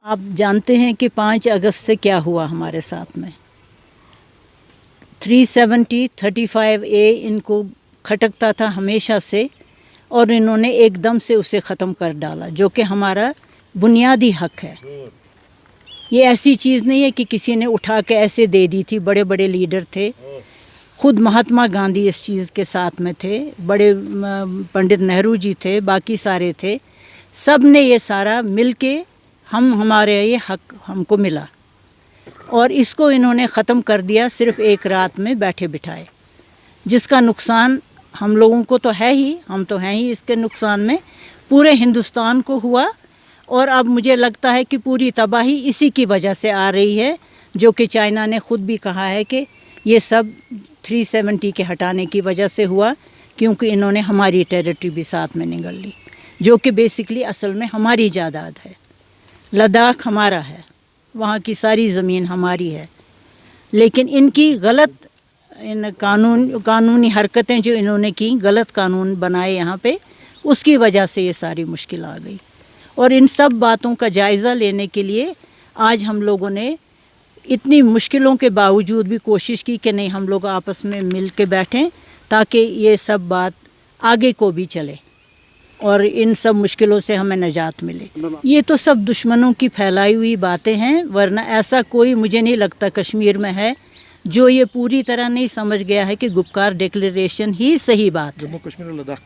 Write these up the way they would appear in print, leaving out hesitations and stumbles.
आप जानते हैं कि 5 अगस्त से क्या हुआ हमारे साथ में। 370 35A इनको खटकता था हमेशा से, और इन्होंने एकदम से उसे ख़त्म कर डाला, जो कि हमारा बुनियादी हक है। ये ऐसी चीज़ नहीं है कि किसी ने उठा के ऐसे दे दी थी। बड़े बड़े लीडर थे, खुद महात्मा गांधी इस चीज़ के साथ में थे, बड़े पंडित नेहरू जी थे, बाकी सारे थे। सब ने ये सारा मिल के हमारे ये हक हमको मिला, और इसको इन्होंने ख़त्म कर दिया सिर्फ़ एक रात में बैठे बिठाए, जिसका नुकसान हम लोगों को तो है ही, हम तो हैं ही इसके नुकसान में, पूरे हिंदुस्तान को हुआ। और अब मुझे लगता है कि पूरी तबाही इसी की वजह से आ रही है, जो कि चाइना ने ख़ुद भी कहा है कि ये सब 370 के हटाने की वजह से हुआ, क्योंकि इन्होंने हमारी टेरिटरी भी साथ में निगल ली, जो कि बेसिकली असल में हमारी जायदाद है। लद्दाख हमारा है, वहाँ की सारी ज़मीन हमारी है, लेकिन इनकी गलत कानूनी हरकतें जो इन्होंने की, गलत कानून बनाए यहाँ पे, उसकी वजह से ये सारी मुश्किल आ गई। और इन सब बातों का जायज़ा लेने के लिए आज हम लोगों ने इतनी मुश्किलों के बावजूद भी कोशिश की कि नहीं, हम लोग आपस में मिल के बैठें ताकि ये सब बात आगे को भी चले और इन सब मुश्किलों से हमें निजात मिले। ये तो सब दुश्मनों की फैलाई हुई बातें हैं, वरना ऐसा कोई मुझे नहीं लगता कश्मीर में है जो ये पूरी तरह नहीं समझ गया है कि गुपकार डिक्लेरेशन ही सही बात है। जम्मू कश्मीर और लद्दाख,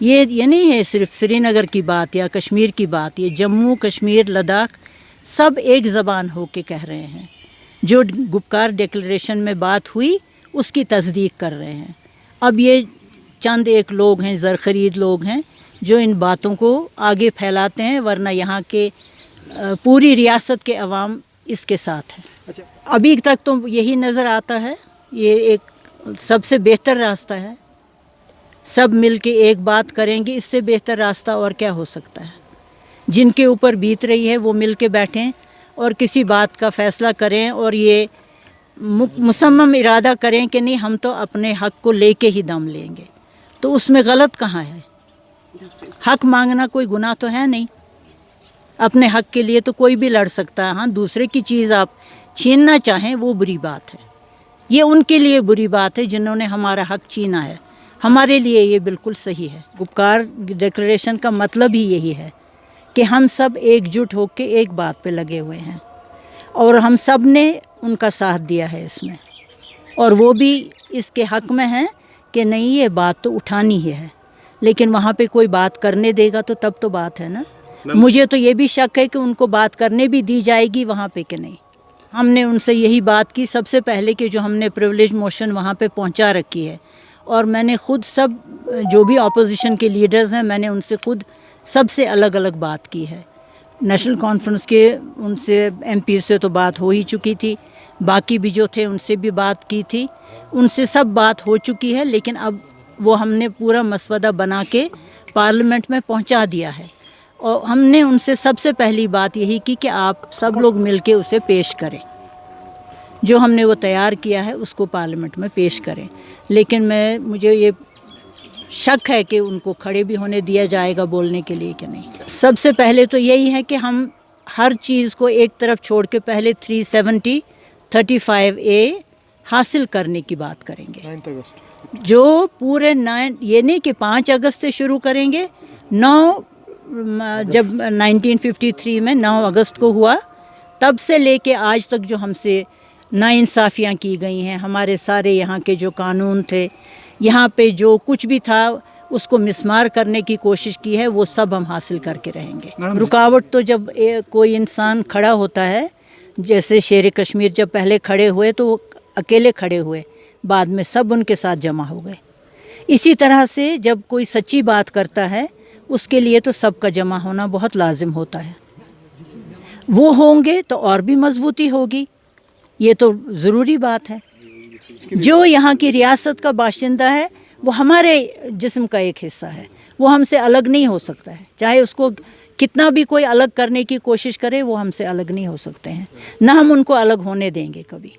ये नहीं है सिर्फ श्रीनगर की बात या कश्मीर की बात, ये जम्मू कश्मीर लद्दाख सब एक ज़बान हो के कह रहे हैं। जो गुपकार डिक्लेरेशन में बात हुई उसकी तस्दीक कर रहे हैं। अब ये चंद एक लोग हैं, ज़रख़रीद लोग हैं, जो इन बातों को आगे फैलाते हैं, वरना यहाँ के पूरी रियासत के अवाम इसके साथ है। अच्छा, अभी तक तो यही नज़र आता है, ये एक सबसे बेहतर रास्ता है। सब मिल के एक बात करेंगे, इससे बेहतर रास्ता और क्या हो सकता है। जिनके ऊपर बीत रही है वो मिल के बैठें और किसी बात का फ़ैसला करें, और ये मुसम्मम इरादा करें कि नहीं, हम तो अपने हक़ को लेके ही दम लेंगे। तो उसमें गलत कहाँ है? हक़ मांगना कोई गुनाह तो है नहीं। अपने हक़ के लिए तो कोई भी लड़ सकता है। हाँ, दूसरे की चीज़ आप छीनना चाहें वो बुरी बात है। ये उनके लिए बुरी बात है जिन्होंने हमारा हक़ छीना है। हमारे लिए ये बिल्कुल सही है। गुपकार डिक्लेरेशन का मतलब ही यही है कि हम सब एकजुट होकर एक बात पे लगे हुए हैं, और हम सब ने उनका साथ दिया है इसमें, और वो भी इसके हक़ में हैं कि नहीं, ये बात तो उठानी ही है। लेकिन वहाँ पे कोई बात करने देगा तो तब तो बात है ना। मुझे तो ये भी शक है कि उनको बात करने भी दी जाएगी वहाँ पे कि नहीं। हमने उनसे यही बात की सबसे पहले कि जो हमने प्रिविलेज मोशन वहाँ पे पहुँचा रखी है, और मैंने ख़ुद सब जो भी अपोजिशन के लीडर्स हैं, मैंने उनसे ख़ुद सबसे अलग अलग बात की है। नेशनल कॉन्फ्रेंस के उनसे MP से तो बात हो ही चुकी थी, बाकी भी जो थे उनसे भी बात की थी, उनसे सब बात हो चुकी है। लेकिन अब वो हमने पूरा मसवदा बना के पार्लियामेंट में पहुंचा दिया है, और हमने उनसे सबसे पहली बात यही की कि आप सब लोग मिलके उसे पेश करें, जो हमने वो तैयार किया है उसको पार्लियामेंट में पेश करें। लेकिन मुझे ये शक है कि उनको खड़े भी होने दिया जाएगा बोलने के लिए कि नहीं। सबसे पहले तो यही है कि हम हर चीज़ को एक तरफ छोड़ के पहले 370 35A हासिल करने की बात करेंगे। 9 अगस्त जो पूरे 9, ये नहीं कि 5 अगस्त से शुरू करेंगे। 9 जब 1953 में 9 अगस्त को हुआ, तब से लेके आज तक जो हमसे नाइंसाफ़ियाँ की गई हैं, हमारे सारे यहाँ के जो कानून थे, यहाँ पे जो कुछ भी था उसको मिसमार करने की कोशिश की है, वो सब हम हासिल करके रहेंगे। रुकावट तो जब कोई इंसान खड़ा होता है, जैसे शेर कश्मीर जब पहले खड़े हुए तो वो अकेले खड़े हुए, बाद में सब उनके साथ जमा हो गए। इसी तरह से जब कोई सच्ची बात करता है, उसके लिए तो सबका जमा होना बहुत लाजिम होता है। वो होंगे तो और भी मजबूती होगी, ये तो ज़रूरी बात है। जो यहाँ की रियासत का बाशिंदा है वो हमारे जिस्म का एक हिस्सा है, वो हमसे अलग नहीं हो सकता है। चाहे उसको कितना भी कोई अलग करने की कोशिश करे, वो हमसे अलग नहीं हो सकते हैं, ना हम उनको अलग होने देंगे कभी।